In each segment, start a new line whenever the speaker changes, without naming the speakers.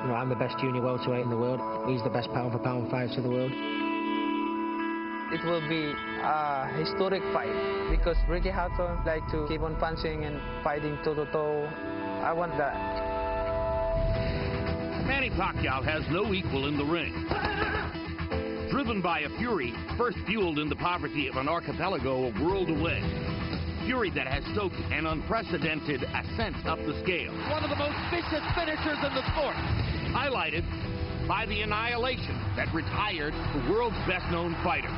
You know, I'm the best junior welterweight in the world. He's the best pound-for-pound fighter in the world.
It will be a historic fight because Ricky Hatton like to keep on punching and fighting toe-to-toe. I want that.
Manny Pacquiao has no equal in the ring. Driven by a fury first fueled in the poverty of an archipelago a world away. Fury that has stoked an unprecedented ascent up the scale. One of the most vicious finishers in the sport. Highlighted by the annihilation that retired the world's best-known fighter.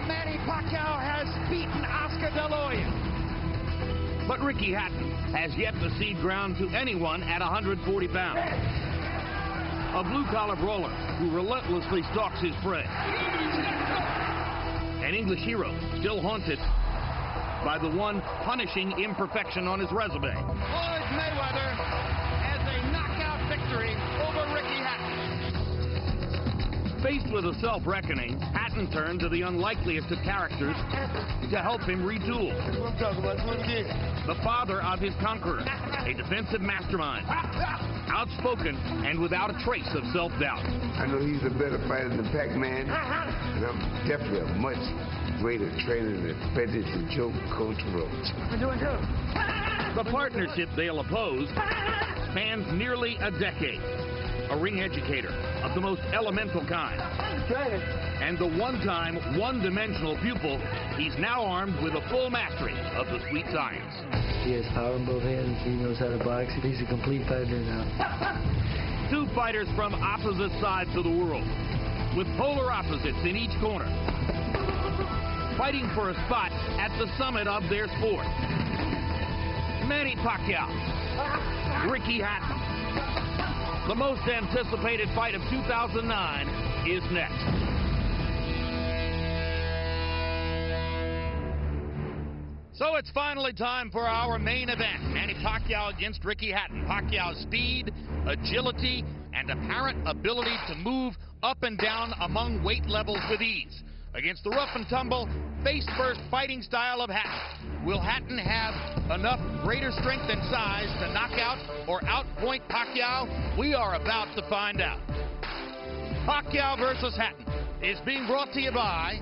Manny Pacquiao has beaten Oscar De La Hoya. But Ricky Hatton has yet to cede ground to anyone at 140 pounds. A blue-collar brawler who relentlessly stalks his prey. An English hero still haunted by the one punishing imperfection on his resume. Floyd Mayweather has a knockout victory over Ricky Hatton. Faced with a self-reckoning, Hatton turned to the unlikeliest of characters to help him retool. The father of his conqueror, a defensive mastermind, outspoken and without a trace of self-doubt.
I know he's a better fighter than Pacman, and I'm definitely a much greater trainer than Frederick the Joke Coach Roach.
The partnership they'll oppose spans nearly a decade. A ring educator of the most elemental kind. And the one-time, one-dimensional pupil, he's now armed with a full mastery of the sweet science.
He has power in both hands. He knows how to box. He's a complete fighter now.
Two fighters from opposite sides of the world, with polar opposites in each corner, fighting for a spot at the summit of their sport. Manny Pacquiao, Ricky Hatton. The most anticipated fight of 2009 is next. So it's finally time for our main event. Manny Pacquiao against Ricky Hatton. Pacquiao's speed, agility, and apparent ability to move up and down among weight levels with ease. Against the rough and tumble, face-first fighting style of Hatton. Will Hatton have enough greater strength and size to knock out or outpoint Pacquiao? We are about to find out. Pacquiao versus Hatton is being brought to you by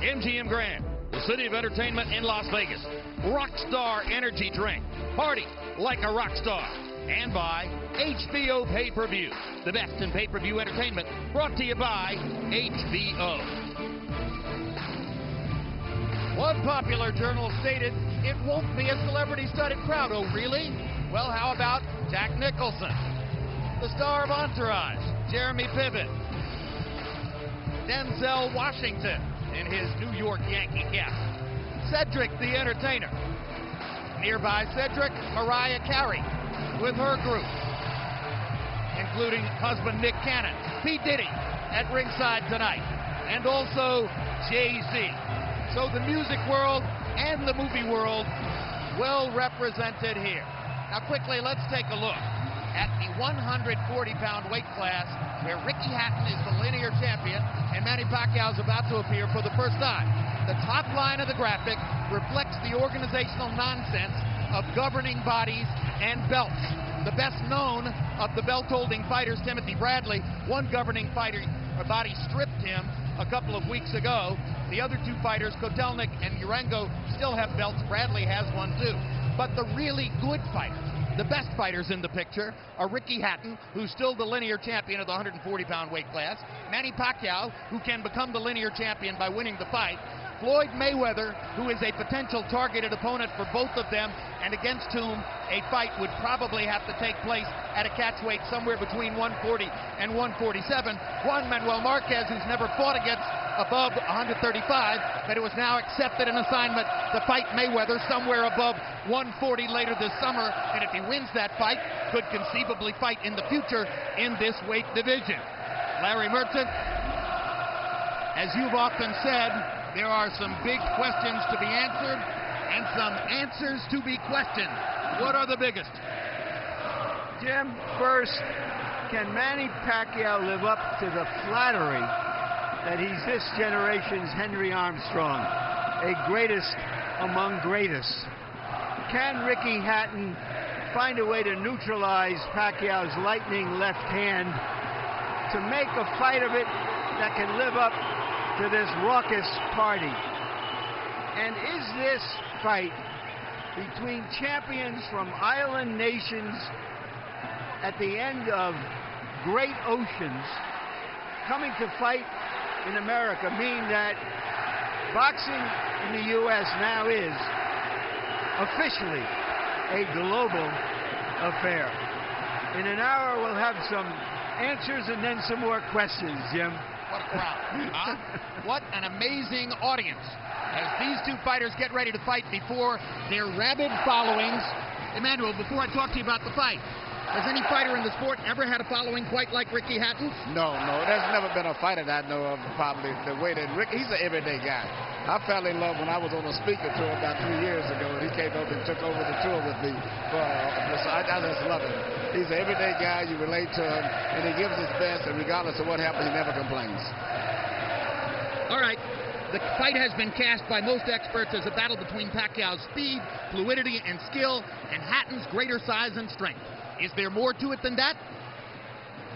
MGM Grand, the city of entertainment in Las Vegas. Rockstar Energy Drink. Party like a rock star. And by HBO Pay-Per-View, the best in pay-per-view entertainment, brought to you by HBO. One popular journal stated, it won't be a celebrity-studded crowd. Oh, really? Well, how about Jack Nicholson, the star of Entourage, Jeremy Piven, Denzel Washington in his New York Yankee cap, Cedric the Entertainer. Nearby Cedric, Mariah Carey with her group, including husband Nick Cannon, P. Diddy at ringside tonight, and also Jay-Z. So the music world and the movie world well represented here. Now quickly, let's take a look at the 140-pound weight class where Ricky Hatton is the linear champion and Manny Pacquiao is about to appear for the first time. The top line of the graphic reflects the organizational nonsense of governing bodies and belts. The best known of the belt-holding fighters, Timothy Bradley, one governing body stripped him a couple of weeks ago. The other two fighters, Kotelnik and Urengo, still have belts. Bradley has one too. But the really good fighters, the best fighters in the picture, are Ricky Hatton, who's still the linear champion of the 140-pound weight class, Manny Pacquiao, who can become the linear champion by winning the fight, Floyd Mayweather, who is a potential targeted opponent for both of them, and against whom a fight would probably have to take place at a catch weight somewhere between 140 and 147. Juan Manuel Marquez, who's never fought against above 135, but it was now accepted an assignment to fight Mayweather somewhere above 140 later this summer, and if he wins that fight, could conceivably fight in the future in this weight division. Larry Merchant, as you've often said, there are some big questions to be answered and some answers to be questioned. What are the biggest?
Jim, first, can Manny Pacquiao live up to the flattery that he's this generation's Henry Armstrong, a greatest among greatest? Can Ricky Hatton find a way to neutralize Pacquiao's lightning left hand to make a fight of it that can live up to this raucous party. And is this fight between champions from island nations at the end of great oceans coming to fight in America mean that boxing in the U.S. now is officially a global affair? In an hour, we'll have some answers and then some more questions, Jim.
What a crowd, huh? What an amazing audience as these two fighters get ready to fight before their rabid followings. Emmanuel, before I talk to you about the fight, has any fighter in the sport ever had a following quite like Ricky Hatton?
No. There's never been a fighter that I know of probably the way that Rick, he's an everyday guy. I fell in love when I was on a speaker tour about 3 years ago, and he came up and took over the tour with me. I just love him. He's an everyday guy. You relate to him, and he gives his best, and regardless of what happens, he never complains.
All right. The fight has been cast by most experts as a battle between Pacquiao's speed, fluidity, and skill, and Hatton's greater size and strength. Is there more to it than that?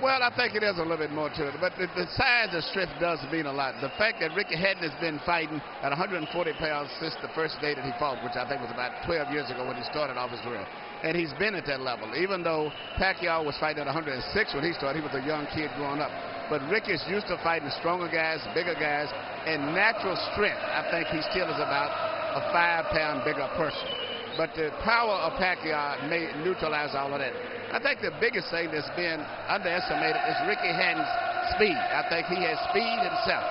Well, I think it is a little bit more to it, but the size and strength does mean a lot. The fact that Ricky Hatton has been fighting at 140 pounds since the first day that he fought, which I think was about 12 years ago when he started off his career, and he's been at that level. Even though Pacquiao was fighting at 106 when he started, he was a young kid growing up. But Ricky's used to fighting stronger guys, bigger guys, and natural strength. I think he still is about a 5-pound bigger person. But the power of Pacquiao may neutralize all of that. I think the biggest thing that's been underestimated is Ricky Hatton's speed. I think he has speed himself.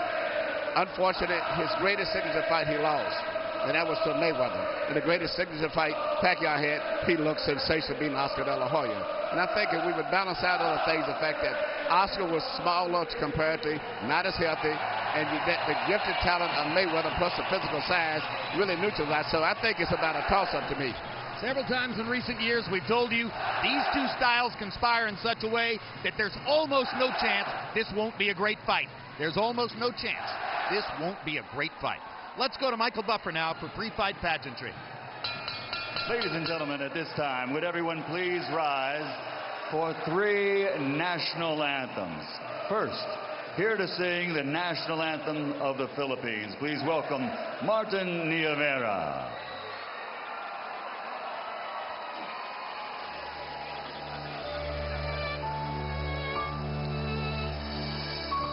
Unfortunately, his greatest signature fight he lost, and that was to Mayweather. And the greatest signature fight Pacquiao had, he looked sensational beating Oscar De La Hoya. And I think if we would balance out other things, the fact that Oscar was smaller comparatively, not as healthy, and the gifted talent of Mayweather plus the physical size really neutralized. So I think it's about a toss-up to me.
Several times in recent years, we've told you these two styles conspire in such a way that there's almost no chance this won't be a great fight. There's almost no chance this won't be a great fight. Let's go to Michael Buffer now for pre-fight pageantry.
Ladies and gentlemen, at this time, would everyone please rise for 3 national anthems. First, here to sing the national anthem of the Philippines, please welcome Martin Nievera.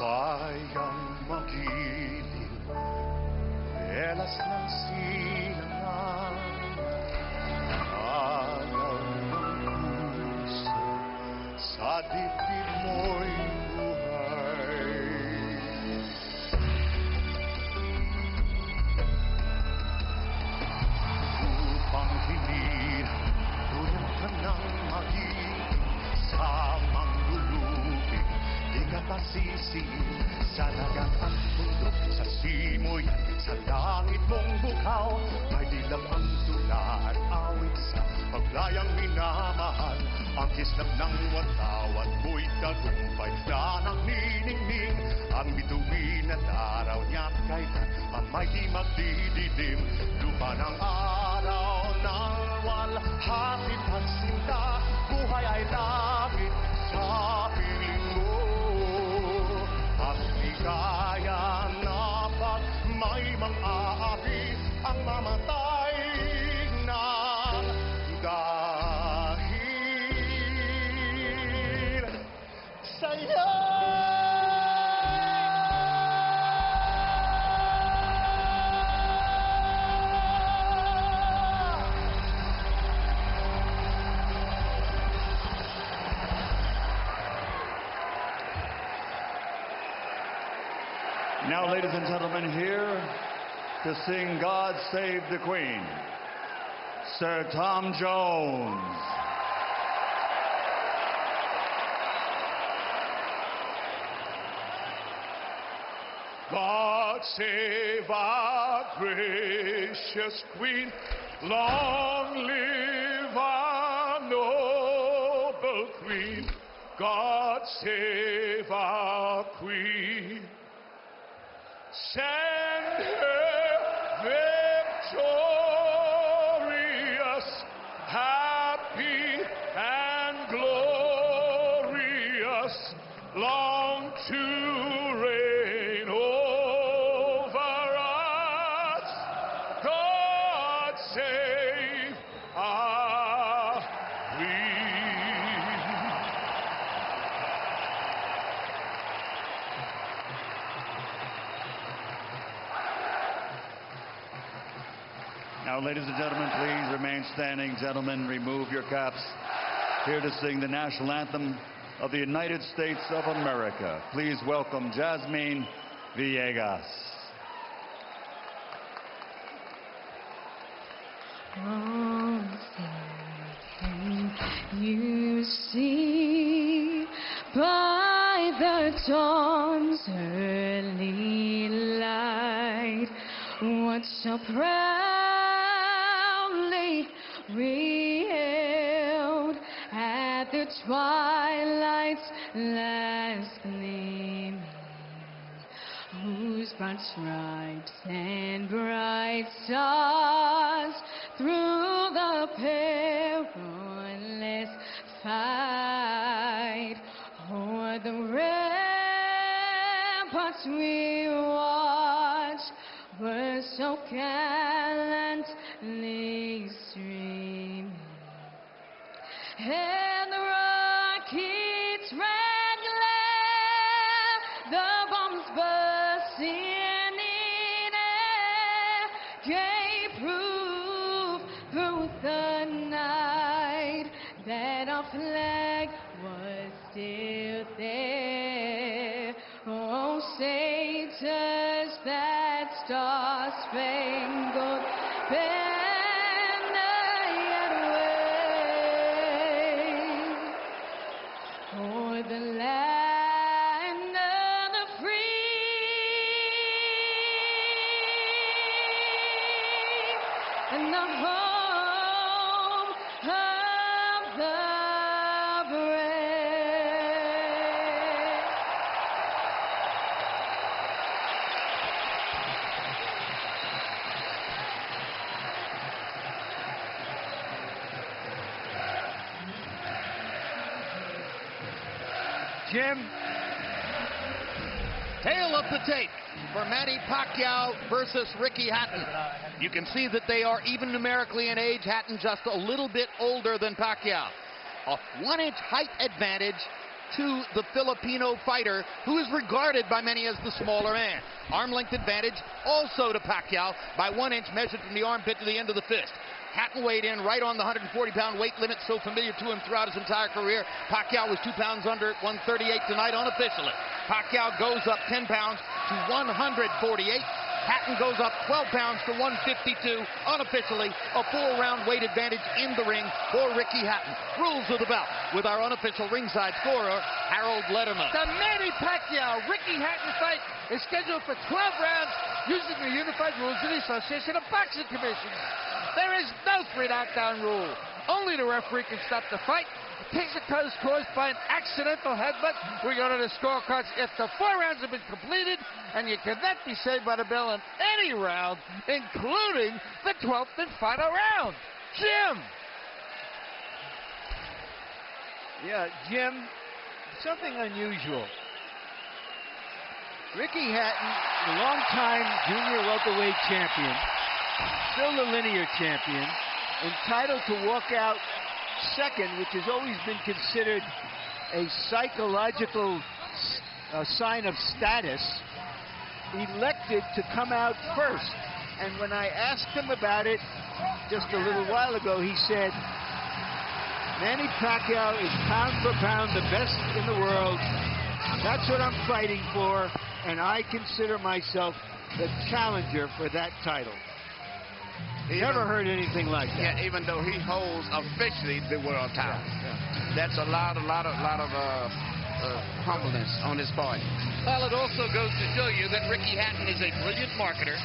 Bayang magiliw, elas ng silangan, ayaw ng puso, sa dibdib mo'y buhay. Upang hindi tulong ka ng magiging sa manglulupig, di ka pasisi sa dagat at bundok, sa simoy at sa langit mong bukaw. May dilam ang tula at awit sa paglayang minamahal. Ang kislap ng watawat mo'y tagumpay na nagniningning. Ang bituin at araw niya't kailan mamay di magdidilim. Lupa ng araw ng walhatit at sinta, buhay ay langit sa piling mo. At di kaya na pag may mang-aapi ang mamatay ng dahil sa'yo.
Now, ladies and gentlemen, here to sing God Save the Queen, Sir Tom Jones.
God save our gracious Queen, long live our noble Queen. God save our Queen, send her victorious, happy us long to reign over us. God save our Queen.
Now, ladies and gentlemen, please remain standing. Gentlemen, remove your caps. Here to sing the national anthem of the United States of America. Please welcome Jasmine Villegas.
Oh, can you see by the dawn's early light what so proudly we hailed at the twilight's last gleaming, whose broad stripes and bright stars through the perilous fight o'er the ramparts we watched were so gallantly streaming, and the rockets' red glare, the bombs bursting in air, gave proof through the night that our flag was still there. Oh, say does that star-spangled banner yet wave o'er the land of the free and the home of the brave.
Jim?
Tail of the tape for Manny Pacquiao versus Ricky Hatton. You can see that they are even numerically in age. Hatton just a little bit older than Pacquiao. A 1-inch height advantage to the Filipino fighter, who is regarded by many as the smaller man. Arm length advantage also to Pacquiao by 1 inch measured from the armpit to the end of the fist. Hatton weighed in right on the 140-pound weight limit, so familiar to him throughout his entire career. Pacquiao was 2 pounds under at 138 tonight unofficially. Pacquiao goes up 10 pounds to 148. Hatton goes up 12 pounds to 152 unofficially. A 4-round weight advantage in the ring for Ricky Hatton. Rules of the bout with our unofficial ringside scorer, Harold Letterman.
The Manny Pacquiao-Ricky Hatton fight is scheduled for 12 rounds using the unified rules of the Association of Boxing Commissions. There is no 3-knockdown rule. Only the referee can stop the fight. Case occurs caused by an accidental headbutt. We go to the scorecards if the 4 rounds have been completed, and you cannot be saved by the bell in any round, including the 12th and final round. Jim!
Yeah, Jim, something unusual. Ricky Hatton, the longtime junior welterweight champion, still the linear champion, entitled to walk out second, which has always been considered a psychological sign of status, elected to come out first. And when I asked him about it just a little while ago, he said, Manny Pacquiao is pound for pound the best in the world. That's what I'm fighting for, and I consider myself the challenger for that title. Never heard anything like that.
Yeah, even though he holds officially the world title. Yeah. That's a lot of humbleness on his part.
Well, it also goes to show you that Ricky Hatton is a brilliant marketer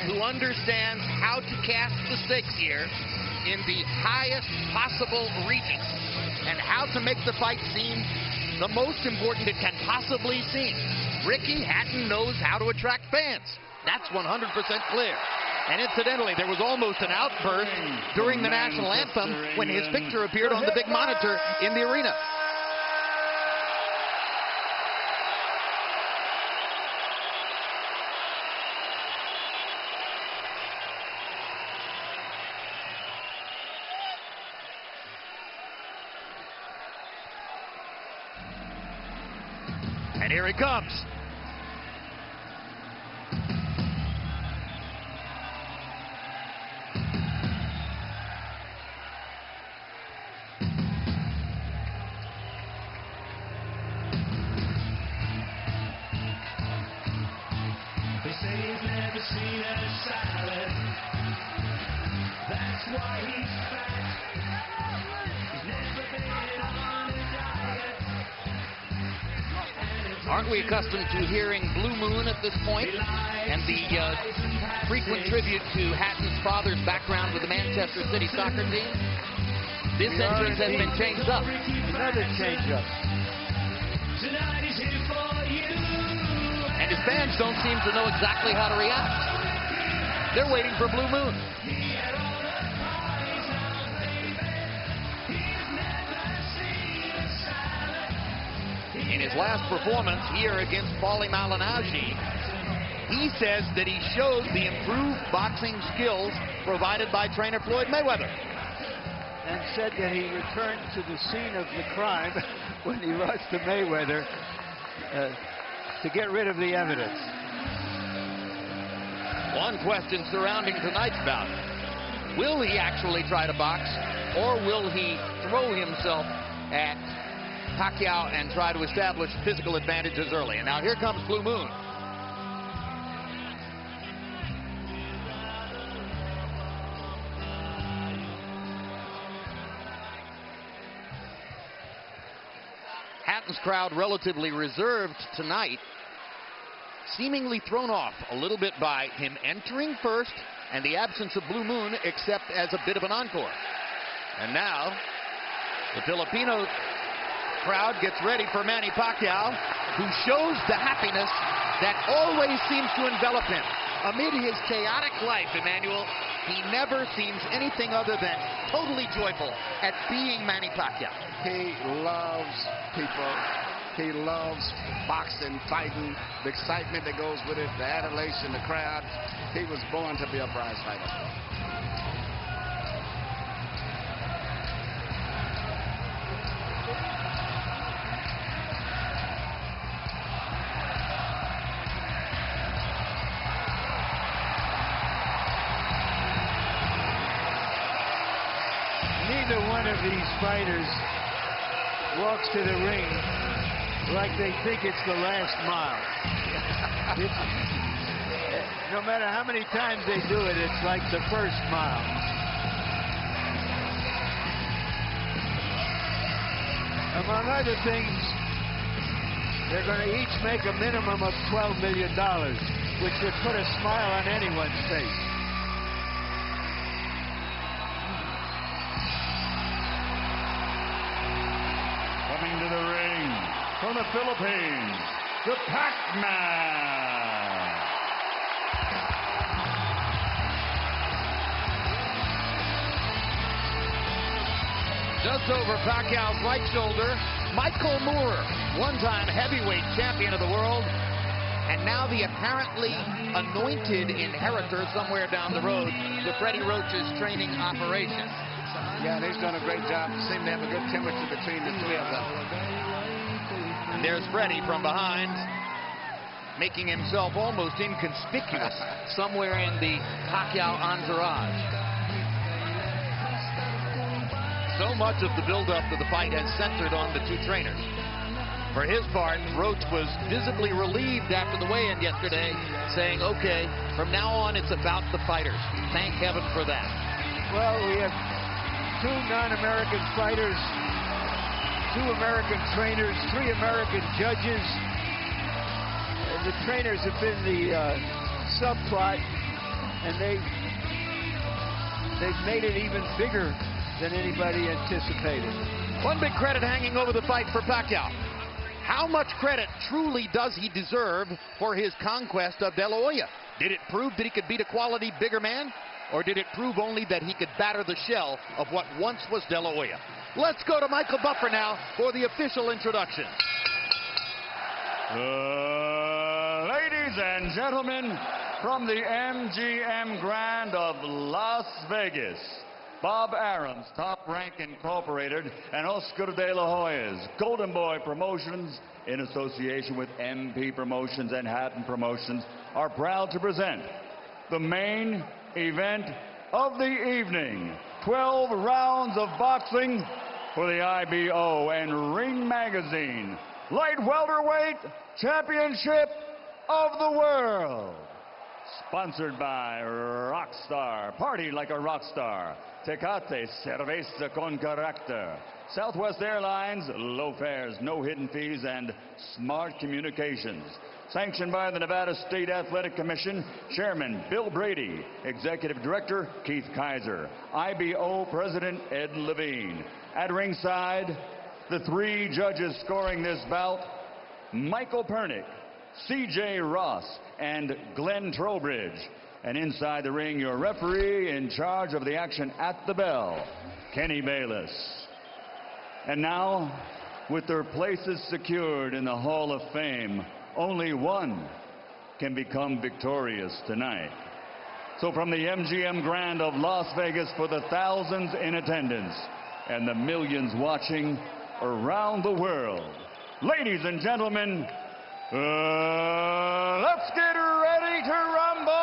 who understands how to cast the stakes here in the highest possible region and how to make the fight seem the most important it can possibly seem. Ricky Hatton knows how to attract fans. That's 100% clear. And incidentally, there was almost an outburst during the national anthem when his picture appeared on the big monitor in the arena. And here he comes.
They say he's never seen a salad. That's why he's fat. He's never been on a diet.
Aren't we accustomed to hearing Blue Moon at this point? And the frequent tribute to Hatton's father's background with the Manchester City soccer team? This entrance has been changed up.
Another change-up.
Tonight is here for you.
And his fans don't seem to know exactly how to react. They're waiting for Blue Moon. In his last performance here against Paulie Malignaggi, he says that he showed the improved boxing skills provided by trainer Floyd Mayweather.
And said that he returned to the scene of the crime when he lost to Mayweather to get rid of the evidence.
One question surrounding tonight's bout. Will he actually try to box, or will he throw himself at Pacquiao and try to establish physical advantages early? And now here comes Blue Moon. Hatton's crowd relatively reserved tonight, seemingly thrown off a little bit by him entering first and the absence of Blue Moon, except as a bit of an encore. And now the Filipino crowd gets ready for Manny Pacquiao, who shows the happiness that always seems to envelop him. Amid his chaotic life, Emmanuel, he never seems anything other than totally joyful at being Manny Pacquiao.
He loves people. He loves boxing, fighting, the excitement that goes with it, the adulation, the crowd. He was born to be a prize fighter.
Neither one of these fighters walks to the ring like they think it's the last mile. No matter how many times they do it, it's like the first mile. Among other things, they're going to each make a minimum of $12 million, which would put a smile on anyone's face.
Coming to the ring from the Philippines, the Pacman.
Just over Pacquiao's right shoulder, Michael Moore, one-time heavyweight champion of the world, and now the apparently anointed inheritor somewhere down the road to Freddie Roach's training operation.
Yeah, and he's done a great job. Seem to have a good chemistry between the three of them.
And there's Freddie from behind, making himself almost inconspicuous somewhere in the Pacquiao entourage. So much of the build-up to the fight has centered on the two trainers. For his part, Roach was visibly relieved after the weigh-in yesterday, saying, okay, from now on it's about the fighters. Thank heaven for that.
Well, we have two non-American fighters, 2 American trainers, 3 American judges. The trainers have been the subplot, and they've made it even bigger than anybody anticipated.
One big credit hanging over the fight for Pacquiao. How much credit truly does he deserve for his conquest of De La Hoya? Did it prove that he could beat a quality bigger man? Or did it prove only that he could batter the shell of what once was De La Hoya? Let's go to Michael Buffer now for the official introduction.
Ladies and gentlemen, from the MGM Grand of Las Vegas, Bob Arum's Top Rank Incorporated, and Oscar de la Hoya's Golden Boy Promotions, in association with MP Promotions and Hatton Promotions, are proud to present the main event of the evening. 12 rounds of boxing for the IBO and Ring Magazine Light Welterweight Championship of the World. Sponsored by Rockstar. Party like a rockstar. Tecate, cerveza con carácter. Southwest Airlines, low fares, no hidden fees, and smart communications. Sanctioned by the Nevada State Athletic Commission, Chairman Bill Brady, Executive Director Keith Kaiser, IBO President Ed Levine. At ringside, the 3 judges scoring this bout, Michael Pernick, C.J. Ross, and Glenn Trowbridge. And inside the ring, your referee in charge of the action at the bell, Kenny Bayless. And now, with their places secured in the Hall of Fame, only one can become victorious tonight. So from the MGM Grand of Las Vegas, for the thousands in attendance and the millions watching around the world, ladies and gentlemen, let's get ready to rumble!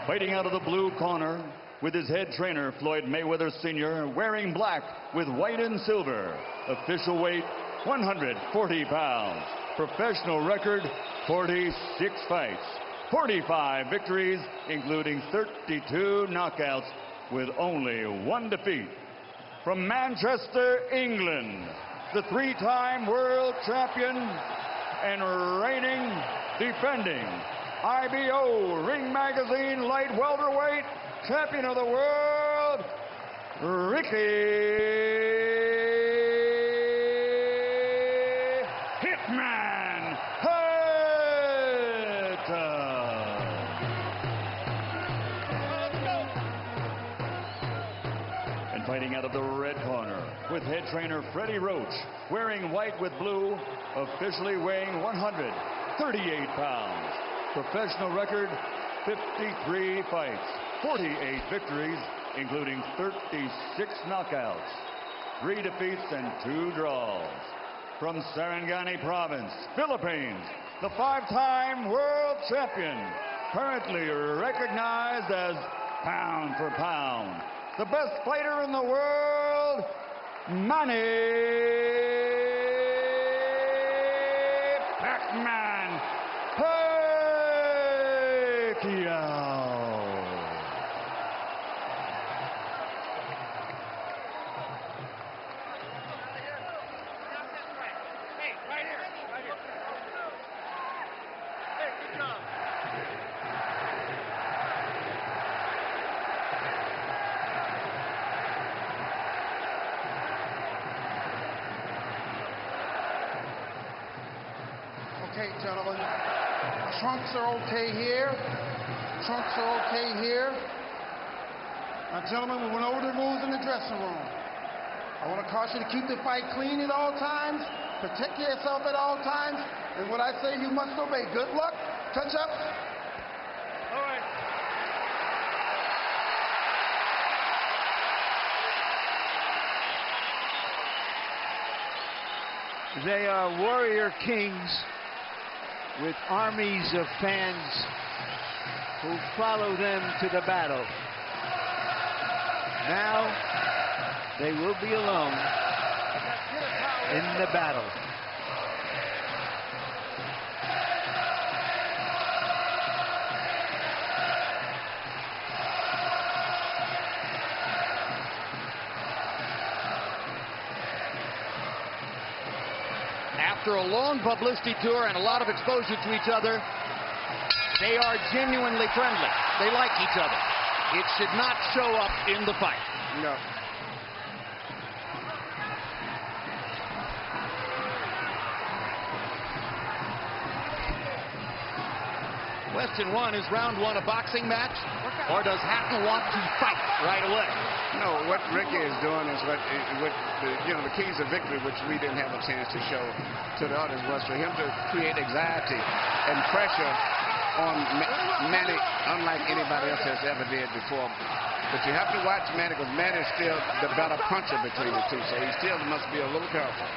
Fighting out of the blue corner with his head trainer, Floyd Mayweather Sr., wearing black with white and silver. Official weight, 140 pounds. Professional record, 46 fights. 45 victories, including 32 knockouts, with only 1 defeat. From Manchester, England, the 3-time world champion and reigning, defending IBO Ring Magazine Light Welterweight Champion of the World, Ricky Hitman Hatton. And fighting out of the red corner with head trainer Freddie Roach, wearing white with blue, officially weighing 138 pounds. Professional record, 53 fights, 48 victories, including 36 knockouts, 3 defeats and 2 draws. From Sarangani Province, Philippines, the 5-time world champion, currently recognized as pound for pound, the best fighter in the world, Manny Pacman Pacquiao.
Okay, gentlemen, trunks are okay here. Trunks are okay here. Now, gentlemen, we went over the rules in the dressing room. I want to caution you to keep the fight clean at all times, protect yourself at all times, and what I say you must obey. Good luck. Touch up.
All right.
They are warrior kings with armies of fans who follow them to the battle. Now they will be alone in the battle.
After a long publicity tour and a lot of exposure to each other, they are genuinely friendly. They like each other. It should not show up in the fight.
No.
Question one, is round one a boxing match, or does Hatton want to fight right away?
No, what Ricky is doing is what the keys of victory, which we didn't have a chance to show to the audience, was for him to create anxiety and pressure on Manny, unlike anybody else has ever did before. But you have to watch Manny, because Manny is still the better puncher between the two, so he still must be a little careful.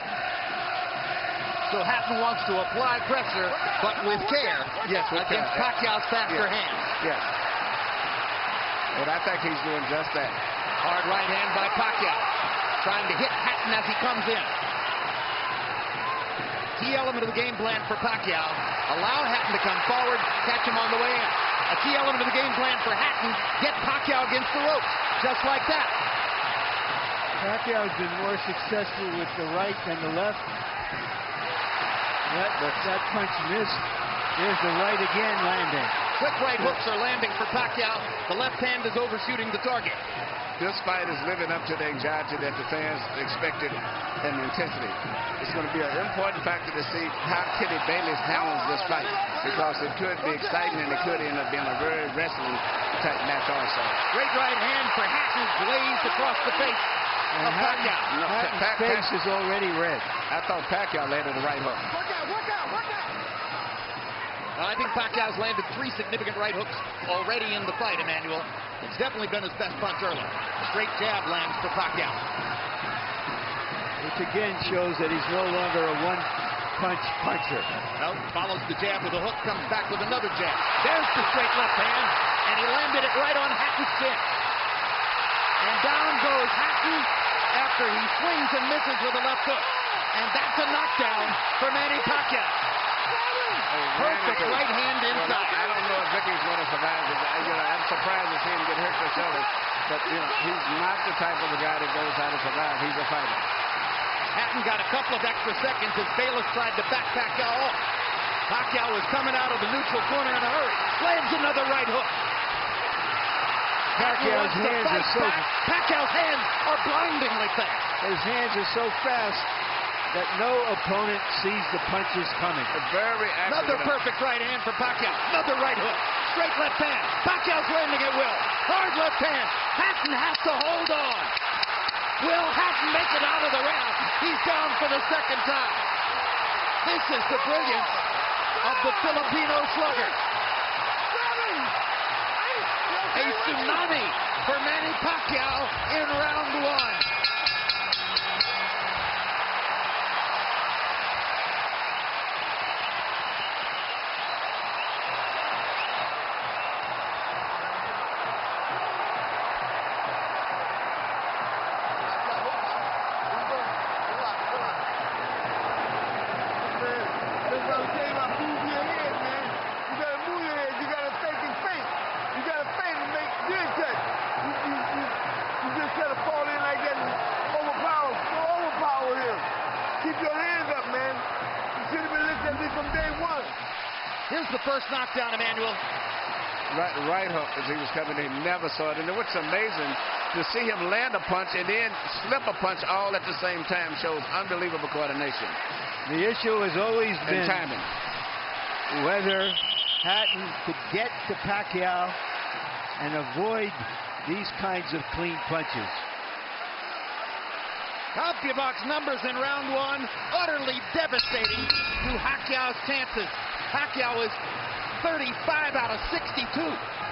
So Hatton wants to apply pressure, but with care.
Yes, with
against
care.
Pacquiao's faster hands.
Yes. And I think he's doing just that.
Hard right hand by Pacquiao, trying to hit Hatton as he comes in. Key element of the game plan for Pacquiao: allow Hatton to come forward, catch him on the way in. A key element of the game plan for Hatton: get Pacquiao against the ropes, just like that.
Pacquiao's been more successful with the right than the left. That punch missed. There's the right again landing.
Quick right hooks are landing for Pacquiao. The left hand is overshooting the target.
This fight is living up to the anxiety that the fans expected and the intensity. It's going to be an important factor to see how Kenny Bayless handles this fight, because it could be exciting and it could end up being a very wrestling type match also.
Great right hand for Hatton, glazed across the face of Pacquiao.
Hatton's face is already red.
I thought Pacquiao landed the right hook.
I think Pacquiao's landed 3 significant right hooks already in the fight, Emmanuel. It's definitely been his best punch early. Straight jab lands for Pacquiao.
Which again shows that he's no longer a one-punch puncher.
No, follows the jab with a hook, comes back with another jab. There's the straight left hand, and he landed it right on Hatton's chin. And down goes Hatton after he swings and misses with a left hook. And that's a knockdown for Manny Pacquiao. Perfect right hand inside.
Well, I don't know if Ricky's going to survive. I'm surprised to see him get hurt for shoulder. But, he's not the type of a guy that goes out to survive. He's a fighter.
Hatton got a couple of extra seconds as Bayless tried to back Pacquiao off. Pacquiao was coming out of the neutral corner in a hurry. Lands another right hook.
Pacquiao's hands are so...
Pacquiao's hands are blindingly fast.
His hands are so fast that no opponent sees the punches coming.
Very accurate.
Another perfect right hand for Pacquiao. Another right hook. Straight left hand. Pacquiao's landing at will. Hard left hand. Hatton has to hold on. Will Hatton make it out of the round? He's down for the second time. This is the brilliance of the Filipino slugger. A tsunami for Manny Pacquiao in round one. Here's the first knockdown, Emmanuel.
Right hook as he was coming in. He never saw it. And what's amazing, to see him land a punch and then slip a punch all at the same time shows unbelievable coordination.
The issue has always been
timing.
Whether Hatton could get to Pacquiao and avoid these kinds of clean punches.
CompuBox numbers in round one, utterly devastating to Pacquiao's chances. Pacquiao is 35 out of 62,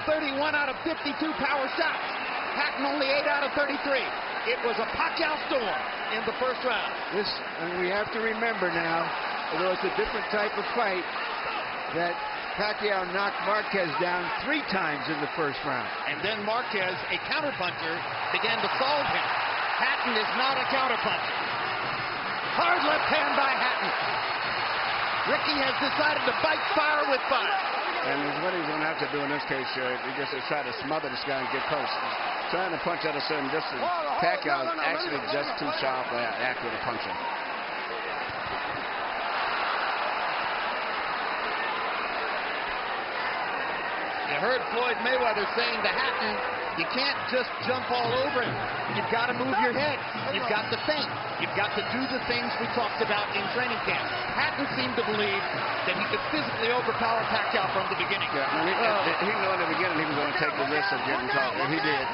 31 out of 52 power shots. Hatton only 8 out of 33. It was a Pacquiao storm in the first round.
And we have to remember now, although it's a different type of fight, that Pacquiao knocked Marquez down 3 times in the first round.
And then Marquez, a counterpuncher, began to solve him. Hatton is not a counterpuncher. Hard left hand by Hatton. Ricky has decided to bite fire with fire.
And what he's going to have to do in this case, he just to try to smother this guy and get close. Trying to punch at a certain distance. Pacquiao is actually just too sharp or accurate a puncher.
You heard Floyd Mayweather saying to Hatton, You can't just jump all over him. You've got to move your head. You've got to think. You've got to do the things we talked about in training camp. Hatton seemed to believe that he could physically overpower Pacquiao from the beginning.
Yeah, he knew in the beginning he was going to take the risk of getting caught, and he did.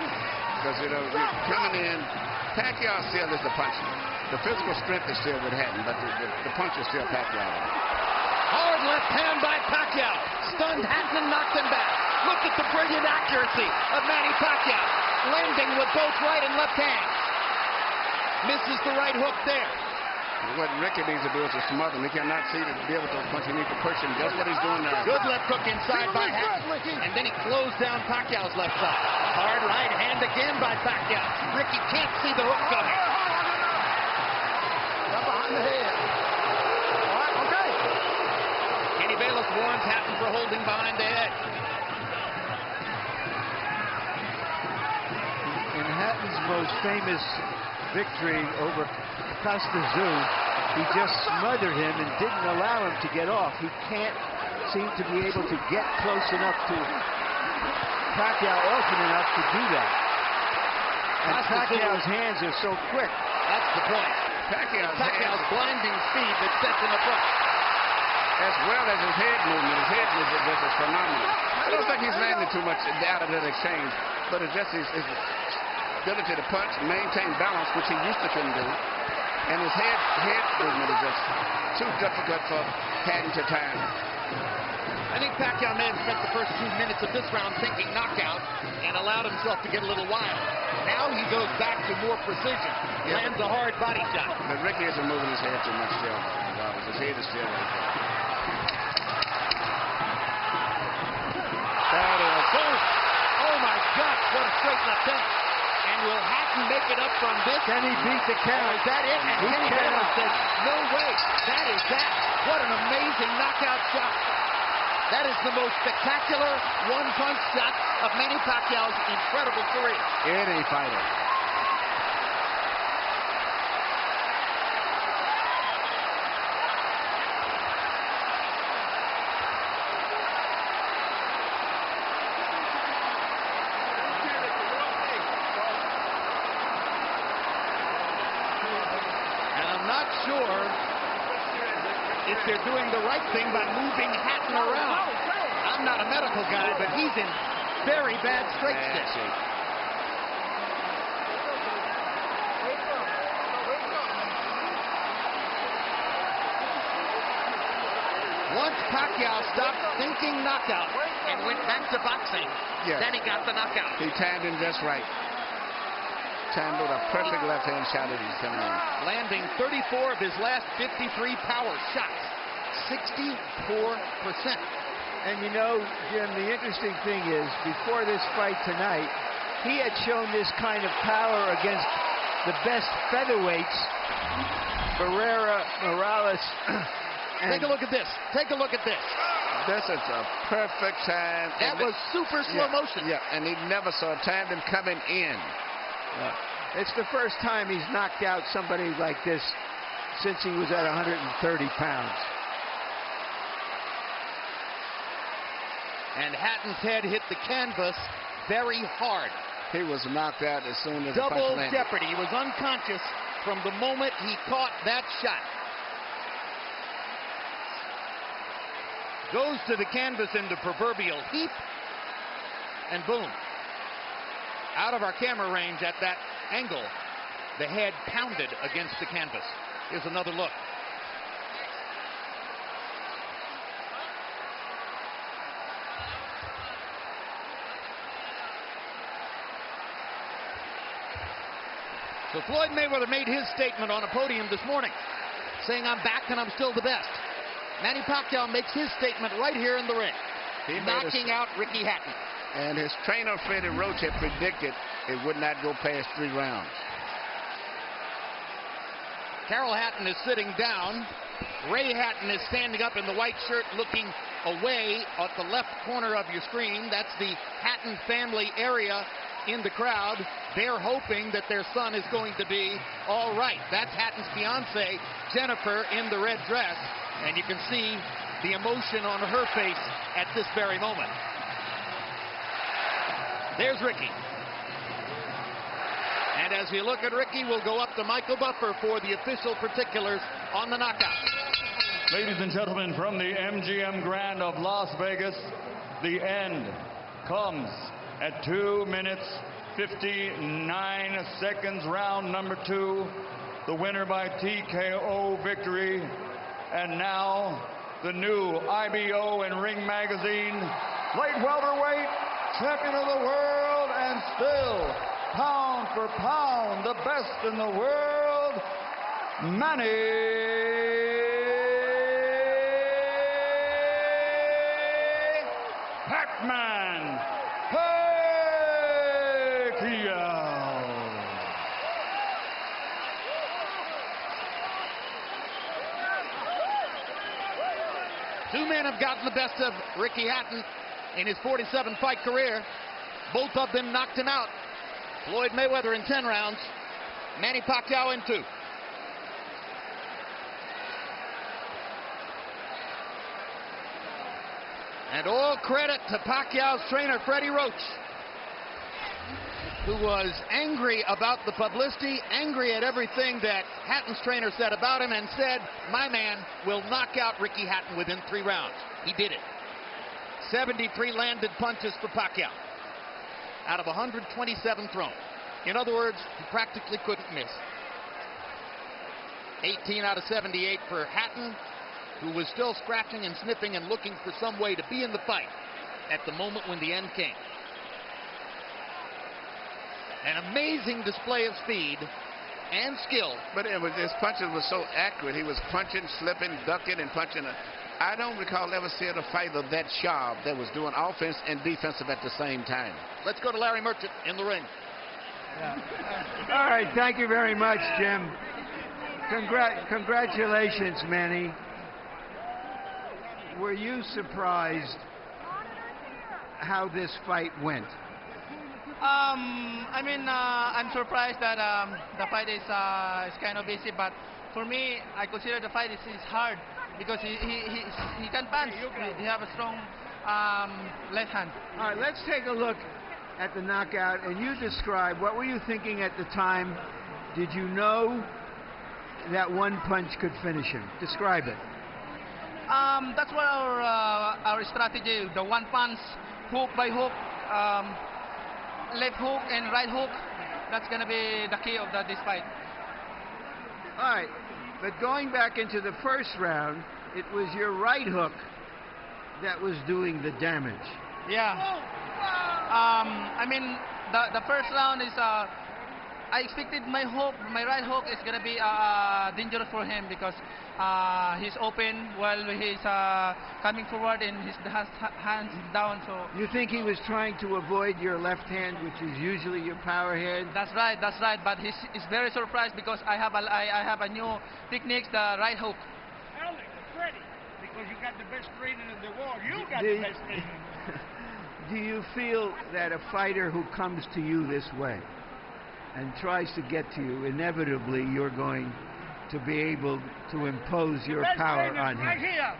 Because, coming in, Pacquiao still is the puncher. The physical strength is still with Hatton, but the punch is still Pacquiao.
Hard left hand by Pacquiao. Stunned Hatton and knocked him back. Look at the brilliant accuracy of Manny Pacquiao. Landing with both right and left hands. Misses the right hook there.
What Ricky needs to do is to smother him. He cannot see to be able to punch. He needs to push him. That's what he's doing now.
Good left hook inside by Hatton. And then he closed down Pacquiao's left side. Hard right hand again by Pacquiao. Ricky can't see the hook coming.
Right behind the head. All right, okay.
Kenny Bayless warns Hatton for holding behind the head.
In Hatton's most famous victory over Costa Zoo, he just smothered him and didn't allow him to get off. He can't seem to be able to get close enough to Pacquiao often enough to do that. And Pacquiao's hands are so quick.
That's the point. Pacquiao's blinding speed that sets him apart.
As well as his head movement. His head movement is phenomenal. I don't think he's landing too much out of that exchange, but it's just his ability to punch, maintain balance, which he used to couldn't do. And his head movement is just too difficult for Hatton to time.
I think Pacquiao may have spent the first 2 minutes of this round thinking knockout and allowed himself to get a little wild. Now he goes back to more precision. Lands a hard body shot.
But Ricky isn't moving his head too much still. His head is still right there.
That is boom. Oh my gosh, what a straight left hand. And will Hatton make it up from this?
Can he beat the count?
Is that it? And Kenny Bayless says, no way. That is that. What an amazing knockout shot. That is the most spectacular one-punch shot of Manny Pacquiao's incredible career.
Any fighter.
And I'm not sure if they're doing the right thing by moving Hatton around. I'm not a medical guy, but he's in very bad straight shape. Once Pacquiao stopped thinking knockout and went back to boxing, then he got the knockout.
He timed him just right. Timed with a perfect left-hand shot as he's coming in.
Landing 34 of his last 53 power shots. 64%.
And you know, Jim, the interesting thing is, before this fight tonight, he had shown this kind of power against the best featherweights, Barrera, Morales.
Take a look at this. Take a look at this.
This is a perfect time.
That was super slow motion.
Yeah, and he never saw timed him coming in.
It's the first time he's knocked out somebody like this since he was at 130 pounds.
And Hatton's head hit the canvas very hard.
He was knocked out as soon as
Double
the punch landed.
jeopardy. He was unconscious from the moment he caught that shot. Goes to the canvas in the proverbial heap, and boom. Out of our camera range at that angle, the head pounded against the canvas. Here's another look. So Floyd Mayweather made his statement on a podium this morning, saying, I'm back and I'm still the best. Manny Pacquiao makes his statement right here in the ring, knocking out Ricky Hatton.
And his trainer, Freddie Roach, had predicted it would not go past 3 rounds.
Carol Hatton is sitting down. Ray Hatton is standing up in the white shirt looking away at the left corner of your screen. That's the Hatton family area in the crowd. They're hoping that their son is going to be all right. That's Hatton's fiance, Jennifer, in the red dress. And you can see the emotion on her face at this very moment. There's Ricky. And as we look at Ricky, we'll go up to Michael Buffer for the official particulars on the knockout.
Ladies and gentlemen, from the MGM Grand of Las Vegas, the end comes at 2 minutes 59 seconds, round number 2. The winner by TKO victory. And now the new IBO and Ring Magazine light welterweight champion of the world, and still pound for pound the best in the world, Manny Pacman Pacquiao.
Two men have gotten the best of Ricky Hatton in his 47-fight career. Both of them knocked him out. Floyd Mayweather in 10 rounds, Manny Pacquiao in 2. And all credit to Pacquiao's trainer, Freddie Roach, who was angry about the publicity, angry at everything that Hatton's trainer said about him, and said, my man will knock out Ricky Hatton within 3 rounds. He did it. 73 landed punches for Pacquiao out of 127 thrown. In other words, he practically couldn't miss. 18 out of 78 for Hatton, who was still scratching and sniffing and looking for some way to be in the fight at the moment when the end came. An amazing display of speed and skill.
But his punches were so accurate. He was punching, slipping, ducking, and punching. I don't recall ever seeing a fighter that sharp that was doing offense and defensive at the same time.
Let's go to Larry Merchant in the ring.
Yeah. All right, thank you very much, Jim. Congratulations, Manny. Were you surprised how this fight went?
I'm surprised that the fight is kind of easy, but for me, I consider the fight is hard because he can punch. He have a strong left hand.
All right, let's take a look at the knockout, and you describe, what were you thinking at the time? Did you know that one punch could finish him? Describe it.
That's what our strategy, the one punch, hook by hook, left hook and right hook. That's going to be the key of this fight.
All right, but going back into the first round, it was your right hook that was doing the damage.
Yeah. The first round is I expected my right hook is going to be dangerous for him because he's open while he's coming forward and his hands down. So
you think he was trying to avoid your left hand, which is usually your power hand?
That's right. But he's very surprised because I have a new technique, the right hook.
Alex, Freddie, because you got the best training in the world. You got the best training.
Do you feel that a fighter who comes to you this way and tries to get to you, inevitably you're going to be able to impose your power on him?
Right here.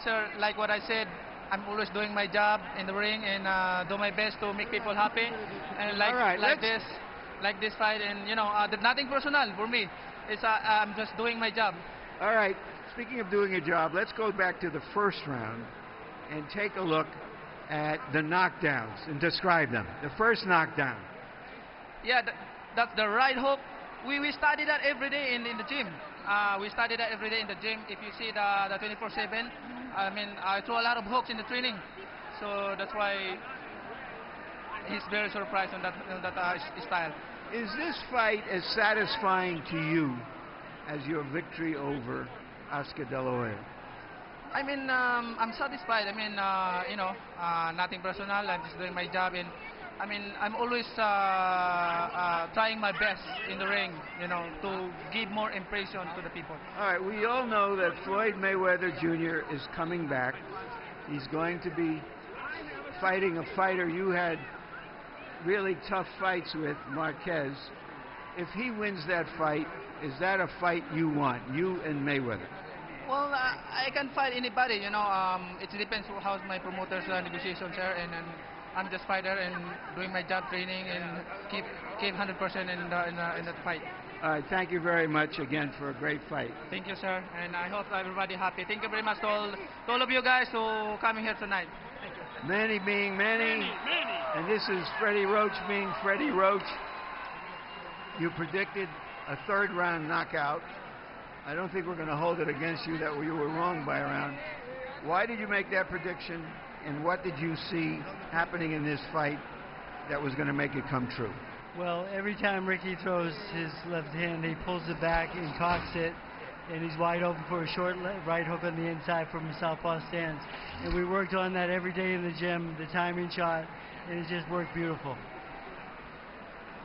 Sir, like what I said, I'm always doing my job in the ring and do my best to make people happy. And like this fight, and there's nothing personal for me. It's I'm just doing my job.
All right. Speaking of doing a job, let's go back to the first round and take a look at the knockdowns and describe them. The first knockdown.
Yeah, that's the right hook. We study that every day in the gym. We study that every day in the gym. If you see the 24/7, I throw a lot of hooks in the training. So that's why he's very surprised on that style.
Is this fight as satisfying to you as your victory over Oscar De La Hoya?
I'm satisfied. Nothing personal. I'm just doing my job, and I'm always trying my best in the ring, to give more impression to the people.
All right, we all know that Floyd Mayweather Jr. is coming back. He's going to be fighting a fighter you had really tough fights with, Marquez. If he wins that fight, is that a fight you want, you and Mayweather?
Well, I can fight anybody, It depends on how my promoters' negotiations are, and I'm just fighter and doing my job training and keep 100% in the fight.
All right, thank you very much again for a great fight.
Thank you, sir, and I hope everybody happy. Thank you very much to all of you guys who coming here tonight. Thank you.
Manny being Manny, and this is Freddie Roach being Freddie Roach. You predicted a third-round knockout. I don't think we're going to hold it against you that you were wrong by a round. Why did you make that prediction, and what did you see happening in this fight that was going to make it come true?
Well, every time Ricky throws his left hand, he pulls it back and cocks it, and he's wide open for a short right hook on the inside from a southpaw stance. And we worked on that every day in the gym, the timing shot, and it just worked beautiful.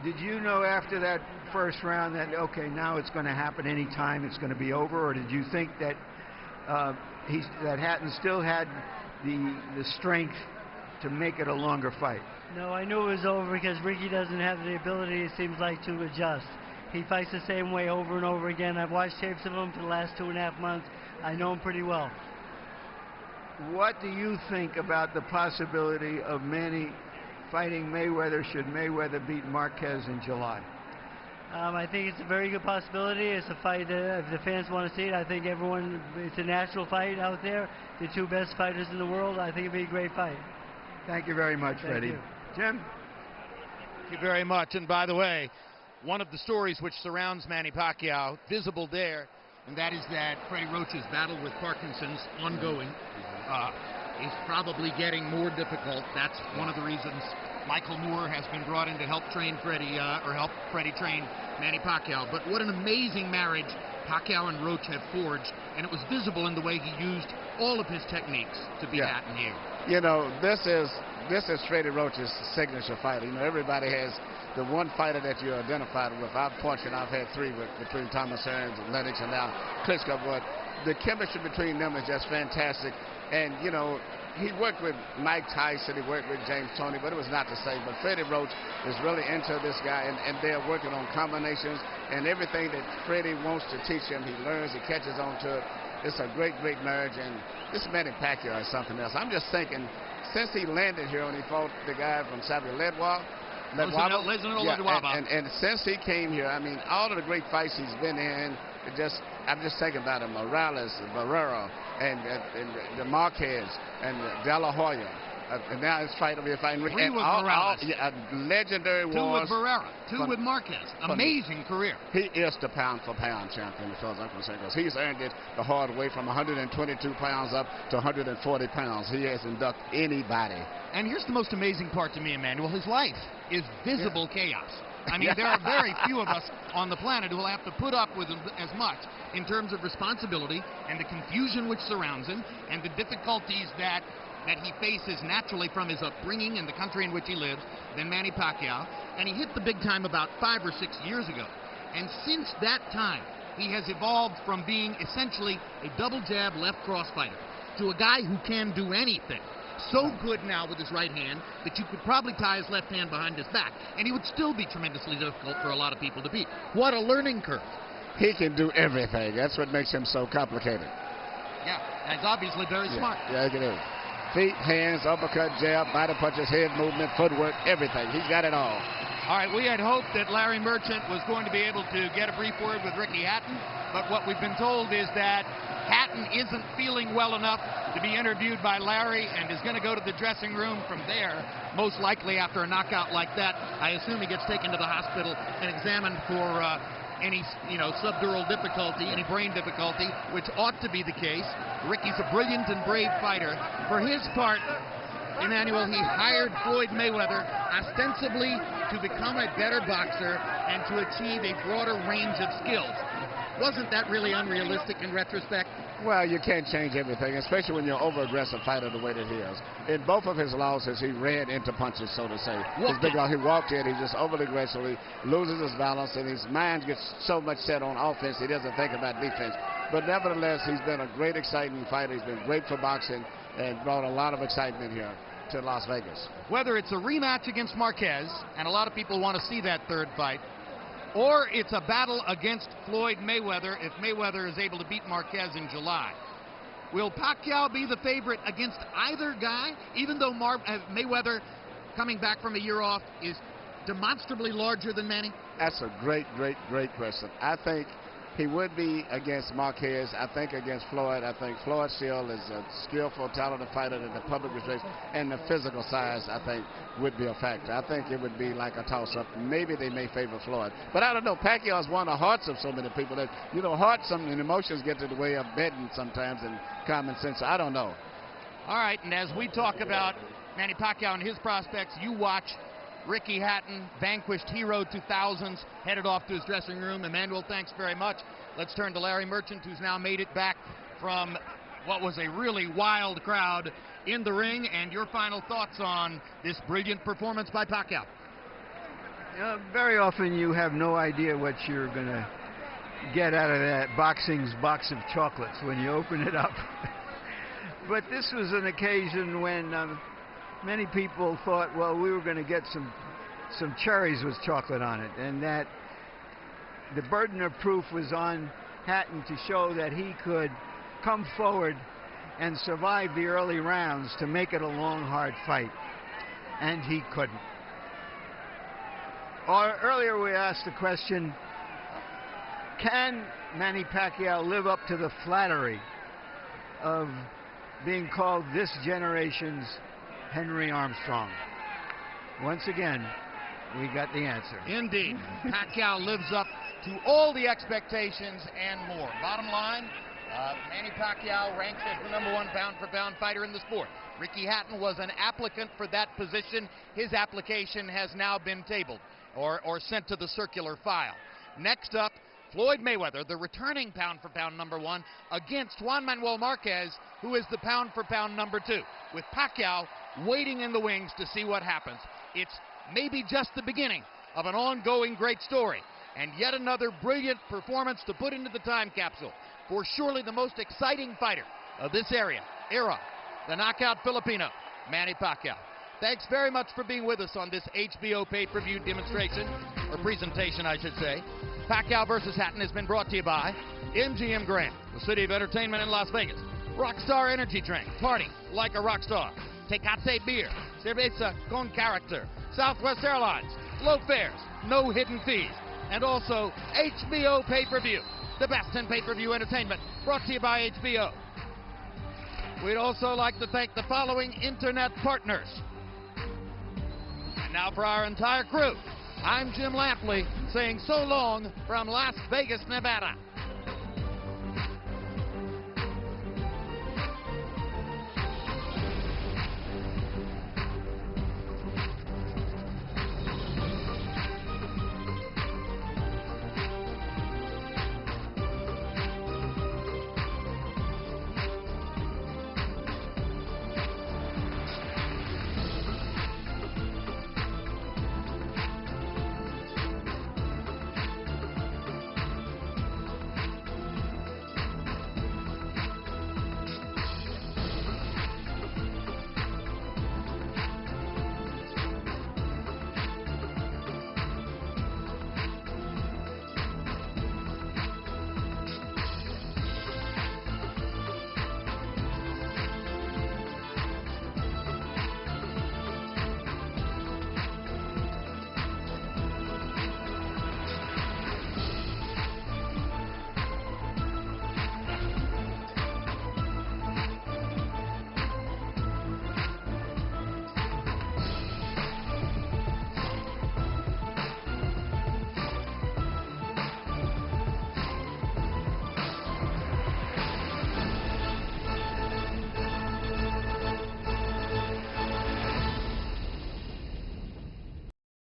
Did you know after that first round that, okay, now it's going to happen any time, it's going to be over, or did you think that that Hatton still had the strength to make it a longer fight?
No, I knew it was over because Ricky doesn't have the ability, it seems like, to adjust. He fights the same way over and over again. I've watched tapes of him for the last 2.5 months. I know him pretty well.
What do you think about the possibility of Manny fighting Mayweather should Mayweather beat Marquez in July?
I think it's a very good possibility. It's a fight that if the fans want to see it, I think it's a natural fight out there. The two best fighters in the world. I think it'd be a great fight.
Thank you very much, Freddie. Jim?
Thank you very much. And by the way, one of the stories which surrounds Manny Pacquiao, visible there, and that is that Freddie Roach's battle with Parkinson's ongoing is probably getting more difficult. That's one of the reasons Michael Moore has been brought in to help train Freddie, or help Freddie train Manny Pacquiao. But what an amazing marriage Pacquiao and Roach have forged, and it was visible in the way he used all of his techniques to beat Hatton here.
You know, this is Freddie Roach's signature fight. You know, everybody has the one fighter that you're identified with. I've had 3 between Thomas Hearns and Lennox and now Klitschko. But the chemistry between them is just fantastic. And, you know, he worked with Mike Tyson, he worked with James Toney, but it was not the same. But Freddie Roach is really into this guy, and they're working on combinations, and everything that Freddie wants to teach him, he learns, he catches on to it. It's a great, great marriage, and this Manny Pacquiao is something else. I'm just thinking, since he landed here and he fought the guy from Ledwaba, and since he came here, I mean, all of the great fights he's been in, I'm just thinking about him, Morales, Barrera, and the Marquez, and De La Hoya, and now it's fighting Ricky.
3 with Morales.
Legendary
2
wars.
with Barrera, 2 with Marquez. Amazing career.
He is the pound-for-pound champion, as far as I'm concerned, because he's earned it the hard way from 122 pounds up to 140 pounds. He hasn't ducked anybody.
And here's the most amazing part to me, Emmanuel. His life is visible chaos. I mean, there are very few of us on the planet who will have to put up with as much in terms of responsibility and the confusion which surrounds him and the difficulties that he faces naturally from his upbringing and the country in which he lives than Manny Pacquiao. And he hit the big time about 5 or 6 years ago. And since that time, he has evolved from being essentially a double jab left cross fighter to a guy who can do anything. So good now with his right hand that you could probably tie his left hand behind his back, and he would still be tremendously difficult for a lot of people to beat. What a learning curve.
He can do everything. That's what makes him so complicated.
Yeah, and he's obviously very smart.
Yeah, he can do it. Feet, hands, uppercut, jab, body punches, head movement, footwork, everything. He's got it all.
All right, we had hoped that Larry Merchant was going to be able to get a brief word with Ricky Hatton, but what we've been told is that Hatton isn't feeling well enough to be interviewed by Larry and is going to go to the dressing room from there, most likely after a knockout like that. I assume he gets taken to the hospital and examined for any subdural difficulty, any brain difficulty, which ought to be the case. Ricky's a brilliant and brave fighter. For his part, Emmanuel, he hired Floyd Mayweather ostensibly to become a better boxer and to achieve a broader range of skills. Wasn't that really unrealistic in retrospect?
Well, you can't change everything, especially when you're an over-aggressive fighter the way that he is. In both of his losses, he ran into punches, so to say. He walked in, he just overly aggressive, he loses his balance, and his mind gets so much set on offense, he doesn't think about defense. But nevertheless, he's been a great, exciting fighter. He's been great for boxing and brought a lot of excitement here to Las Vegas.
Whether it's a rematch against Marquez, and a lot of people want to see that third fight, or it's a battle against Floyd Mayweather if Mayweather is able to beat Marquez in July. Will Pacquiao be the favorite against either guy, even though Mayweather coming back from a year off, is demonstrably larger than Manny?
That's a great question. I think he would be against Marquez. I think against Floyd. I think Floyd still is a skillful, talented fighter that the public respects, and the physical size, I think, would be a factor. I think it would be like a toss-up. Maybe they may favor Floyd. But I don't know. Pacquiao's won the hearts of so many people that, hearts and emotions get to the way of betting sometimes and common sense. So I don't know.
All right, and as we talk about Manny Pacquiao and his prospects, you watch Ricky Hatton, vanquished hero 2000s, headed off to his dressing room. Emmanuel, thanks very much. Let's turn to Larry Merchant, who's now made it back from what was a really wild crowd in the ring, and your final thoughts on this brilliant performance by Pacquiao.
Very often you have no idea what you're going to get out of that boxing's box of chocolates when you open it up. But this was an occasion when many people thought, well, we were going to get some cherries with chocolate on it, and that the burden of proof was on Hatton to show that he could come forward and survive the early rounds to make it a long, hard fight, and he couldn't. Earlier we asked the question, can Manny Pacquiao live up to the flattery of being called this generation's Henry Armstrong? Once again, we got the answer.
Indeed. Pacquiao lives up to all the expectations and more. Bottom line, Manny Pacquiao ranks as the #1 pound-for-pound fighter in the sport. Ricky Hatton was an applicant for that position. His application has now been tabled or sent to the circular file. Next up, Floyd Mayweather, the returning pound-for-pound #1, against Juan Manuel Marquez, who is the pound-for-pound #2, with Pacquiao waiting in the wings to see what happens. It's maybe just the beginning of an ongoing great story, and yet another brilliant performance to put into the time capsule for surely the most exciting fighter of this era, the knockout Filipino, Manny Pacquiao. Thanks very much for being with us on this HBO pay-per-view demonstration, or presentation, I should say. Pacquiao versus Hatton has been brought to you by MGM Grand, the city of entertainment in Las Vegas. Rockstar Energy Drink, party like a rock star. Tecate Beer, cerveza con character. Southwest Airlines, low fares, no hidden fees. And also HBO pay-per-view, the best in pay-per-view entertainment, brought to you by HBO. We'd also like to thank the following internet partners. And now for our entire crew, I'm Jim Lampley saying so long from Las Vegas, Nevada.